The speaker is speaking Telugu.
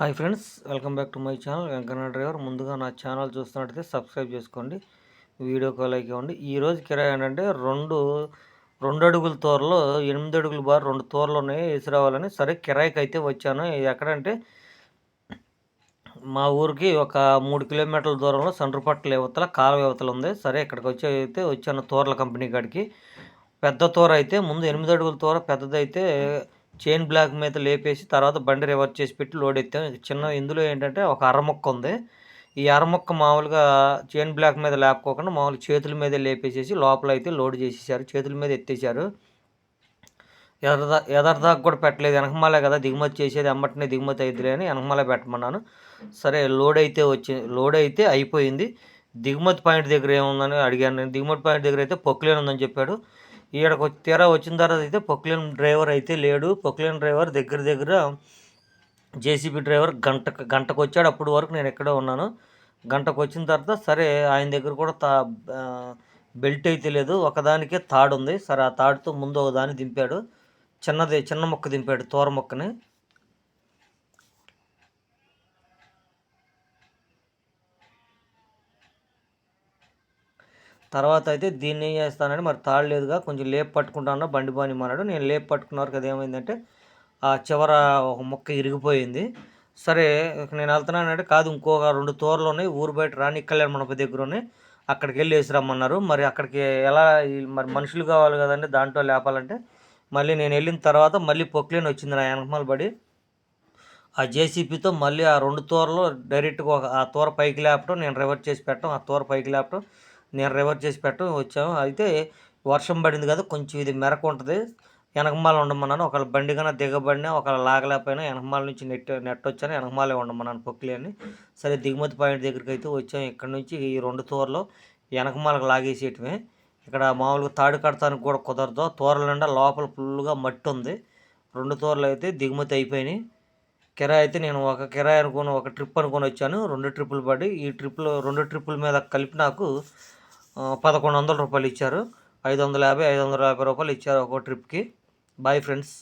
Hi friends, welcome back to my channel Venkanna driver. ముందుగా నా ఛానల్ చూస్తున్నట్టయితే సబ్స్క్రైబ్ చేసుకోండి, వీడియోకి లైక్ ఇవ్వండి. ఈరోజు కిరాయి ఏంటంటే రెండు అడుగుల తోరలో 8 అడుగుల బార్ 2 తోరలు ఉన్నాయి, వేసి రావాలని. సరే కిరాయికి అయితే వచ్చాను. ఎక్కడంటే మా ఊరికి ఒక 3 కిలోమీటర్ల దూరంలో సండ్రపట్ల యువతల కాలువ యువతల ఉంది. సరే ఇక్కడికి వచ్చాను తోరల కంపెనీ కాడికి. పెద్ద తోర అయితే ముందు 8 అడుగుల తోర పెద్దదైతే చైన్ బ్లాక్ మీద లేపేసి తర్వాత బండి రివర్స్ చేసి పెట్టి లోడ్ ఎత్తాం. ఇందులో ఏంటంటే ఒక అరముక్క ఉంది. ఈ అరముక్క మామూలుగా చైన్ బ్లాక్ మీద లేపుకోకుండా మామూలుగా చేతుల మీదే లేపేసేసి లోపల అయితే లోడ్ చేసేసారు, చేతుల మీద ఎత్తేసారు. ఎదరదాకా కూడా పెట్టలేదు, వెనకమాలే కదా దిగుమతి చేసేది, ఎమ్మటనే దిగుమతి అయిద్దిలే అని వెనకమాలే పెట్టమన్నాను. సరే లోడ్ అయితే అయిపోయింది. దిగుమతి పాయింట్ దగ్గర ఏముందని అడిగాను నేను. దిగుమతి పాయింట్ దగ్గర అయితే పొక్కులేని ఉందని చెప్పాడు. ఈడకు తీరా వచ్చిన తర్వాత అయితే పొక్కులేని డ్రైవర్ అయితే లేడు. పొక్కులేని డ్రైవర్ దగ్గర జేసీబీ డ్రైవర్ గంటకు వచ్చాడు. అప్పుడు వరకు నేను ఎక్కడే ఉన్నాను. గంటకు వచ్చిన తర్వాత సరే ఆయన దగ్గర కూడా బెల్ట్ అయితే లేదు, ఒకదానికే తాడు ఉంది. సరే ఆ తాడుతో ముందు ఒకదాన్ని దింపాడు, చిన్న మొక్క దింపాడు, తోర మొక్కని. తర్వాత అయితే దీన్ని ఏం చేస్తానంటే మరి తాడు లేదుగా, కొంచెం లేపు పట్టుకుంటాను బండి బానిమన్నాడు. నేను లేపు పట్టుకున్న వరకు అది ఏమైందంటే ఆ చివర ఒక మొక్క ఇరిగిపోయింది. సరే నేను వెళ్తున్నానంటే కాదు, ఇంకొక 2 తోరలు ఉన్నాయి ఊరు బయట రాణి కళ్యాణ మండపం దగ్గర ఉన్నాయి, అక్కడికి వెళ్ళి వేసి రమ్మన్నారు. మరి అక్కడికి ఎలా, మరి మనుషులు కావాలి కదండి దాంట్లో లేపాలంటే. మళ్ళీ నేను వెళ్ళిన తర్వాత మళ్ళీ పొక్లేని వచ్చింది నా వెనకమాల పడి. ఆ జేసీపీతో మళ్ళీ ఆ 2 తోరలు డైరెక్ట్గా ఆ తోర పైకి లేపటం, నేను రివర్స్ చేసి పెట్టడం, ఆ తోర పైకి లేపటం, నేను రివర్స్ చేసి పెట్టడం వచ్చాము. అయితే వర్షం పడింది కదా, కొంచెం ఇది మెరకు ఉంటుంది, వెనకమాల ఉండమన్నాను. ఒకళ్ళ బండి కన్నా దిగబడినా ఒకళ్ళ లాగలేకపోయినా వెనకమాల నుంచి నెట్టొచ్చాను, వెనకమాలే ఉండమన్నాను పొక్కిలేని. సరే దిగుమతి పాయింట్ దగ్గరికి అయితే వచ్చాము. ఇక్కడ నుంచి ఈ 2 తోరలు వెనకమాలకు లాగేసేయటమే. ఇక్కడ మామూలుగా తాడు కడతానికి కూడా కుదరదు, తోరల నిండా లోపల ఫుల్గా మట్టి ఉంది. 2 తోరలు అయితే దిగుమతి అయిపోయినాయి. కిరాయి అయితే నేను ఒక ట్రిప్ అనుకొని వచ్చాను. 2 ట్రిప్పులు పడి ఈ 2 ట్రిప్పుల మీద కలిపి నాకు 1100 రూపాయలు ఇచ్చారు. 550 రూపాయలు ఇచ్చారు ఒక్కో ట్రిప్కి. Bye friends.